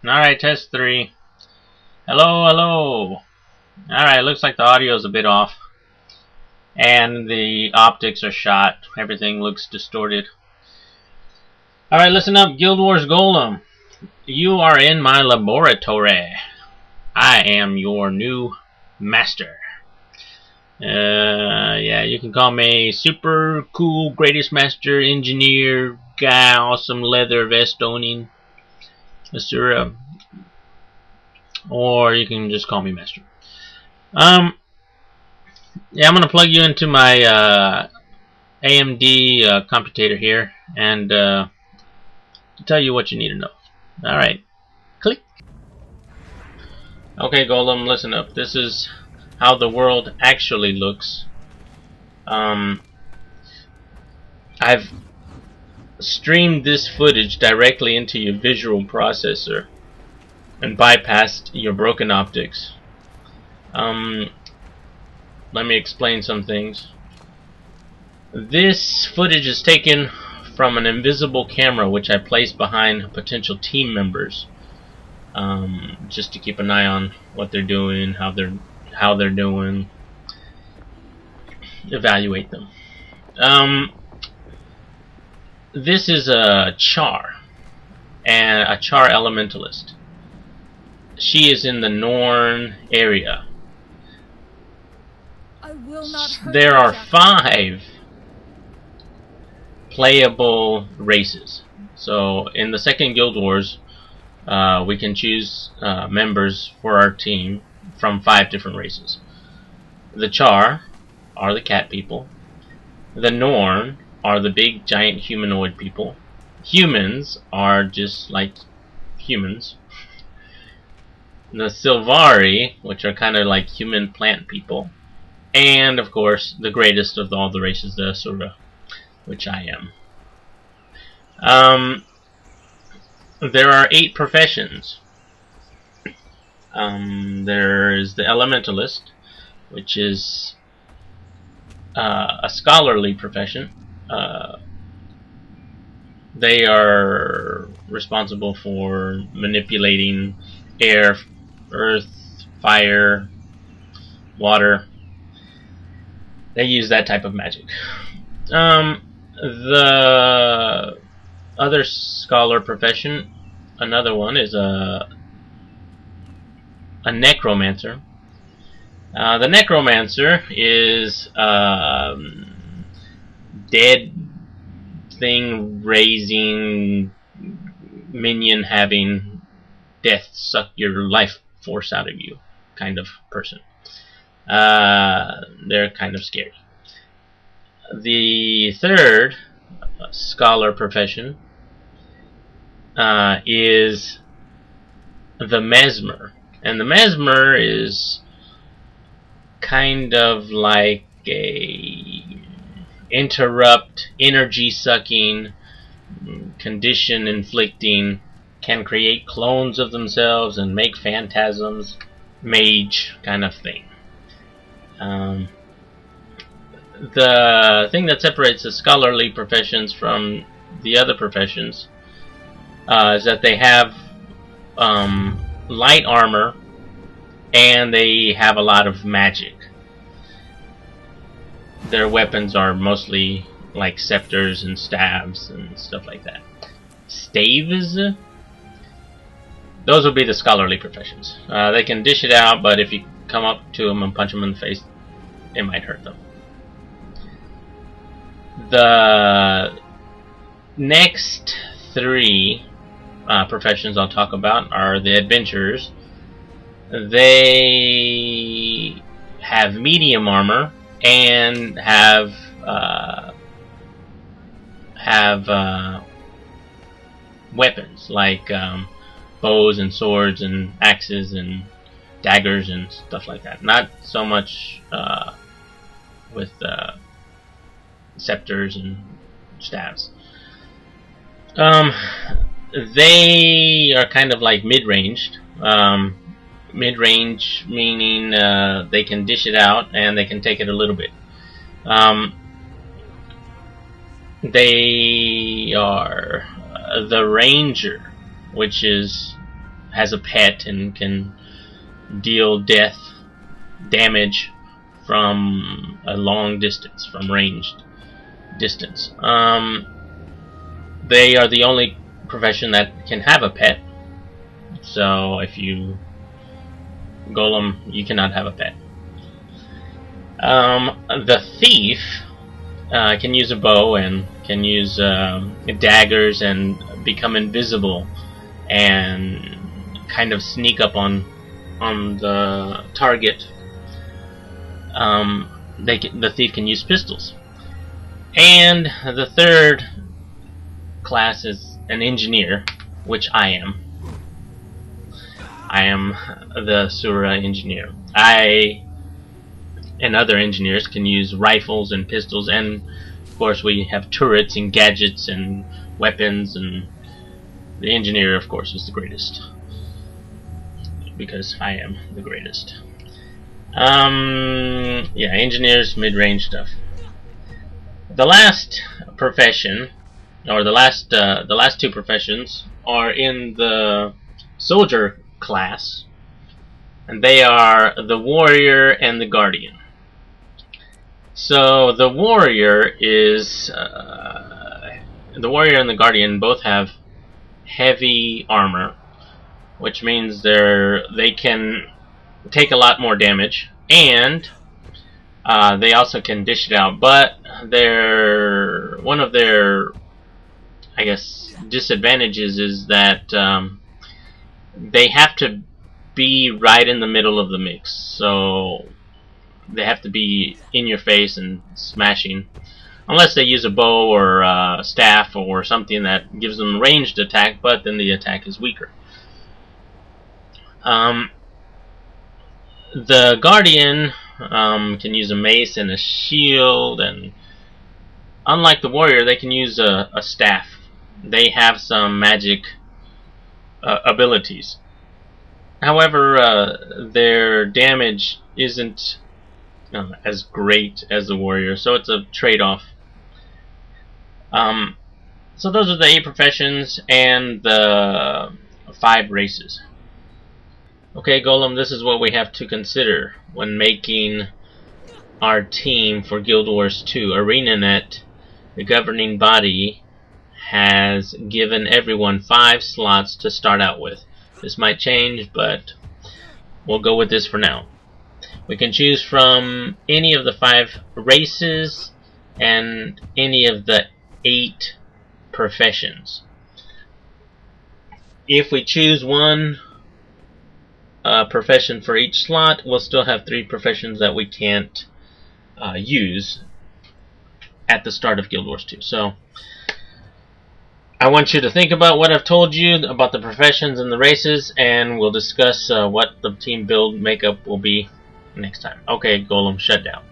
Alright, test 3. Hello, hello. Alright, looks like the audio is a bit off. And the optics are shot. Everything looks distorted. Alright, listen up, Guild Wars Golem. You are in my laboratory. I am your new master. Yeah, you can call me super cool, greatest master, engineer, guy, awesome leather vest owning, Mr. Or you can just call me master. Yeah, I'm gonna plug you into my AMD computator here and tell you what you need to know. Alright, click. Okay, Golem, listen up. This is how the world actually looks. I've streamed this footage directly into your visual processor and bypassed your broken optics. Let me explain some things. This footage is taken from an invisible camera which I placed behind potential team members, just to keep an eye on what they're doing, how they're doing, evaluate them. This is a Char, and a Char elementalist. She is in the Norn area. I will not hurt there are Jack. 5 playable races. So in the second Guild Wars, we can choose members for our team from 5 different races. The Char are the cat people. The Norn are the big giant humanoid people. Humans are just like humans. The Sylvari, which are kind of like human plant people. And of course, the greatest of all the races, the Asura, which I am. There are 8 professions. There is the Elementalist, which is a scholarly profession. They are responsible for manipulating air, earth, fire, water. They use that type of magic. The other scholar profession, another one, is a necromancer. The necromancer is dead thing raising, minion having, death suck your life force out of you kind of person. They're kind of scary. The third scholar profession is the mesmer, and the mesmer is kind of like a interrupt, energy sucking, condition inflicting, can create clones of themselves and make phantasms, mage kind of thing. The thing that separates the scholarly professions from the other professions is that they have light armor and they have a lot of magic. Their weapons are mostly like scepters and staves and stuff like that. Staves? Those would be the scholarly professions. They can dish it out, but if you come up to them and punch them in the face, it might hurt them. The next 3 professions I'll talk about are the adventurers. They have medium armor and have weapons like bows and swords and axes and daggers and stuff like that. Not so much with scepters and staves. They are kind of like mid-ranged. Mid-range meaning they can dish it out and they can take it a little bit. They are the ranger, which is has a pet and can deal damage from a long distance, from ranged distance. They are the only profession that can have a pet. So if you golem, you cannot have a pet. The thief can use a bow and can use daggers and become invisible and kind of sneak up on the target. The thief can use pistols. And the third class is an engineer, which I am. I am the Sura engineer. And other engineers can use rifles and pistols, and of course we have turrets and gadgets and weapons, and the engineer, of course, is the greatest, because I am the greatest. Yeah, engineers, mid-range stuff. The last profession, or the last two professions, are in the soldier class, and they are the warrior and the guardian. So the warrior and the guardian both have heavy armor, which means they can take a lot more damage, and they also can dish it out. But one of their, I guess, disadvantages is that they have to be right in the middle of the mix. So they have to be in your face and smashing, unless they use a bow or a staff or something that gives them ranged attack, but then the attack is weaker. The guardian can use a mace and a shield, and unlike the warrior, they can use a staff. They have some magic abilities. However, their damage isn't as great as the warrior, so it's a trade-off. So those are the 8 professions and the 5 races. Okay, Golem, this is what we have to consider when making our team for Guild Wars 2. ArenaNet, the governing body, has given everyone 5 slots to start out with. This might change, but we'll go with this for now. We can choose from any of the 5 races and any of the 8 professions. If we choose one profession for each slot, we'll still have 3 professions that we can't use at the start of Guild Wars 2. So I want you to think about what I've told you about the professions and the races, and we'll discuss what the team build makeup will be next time. Okay, Golem, shut down.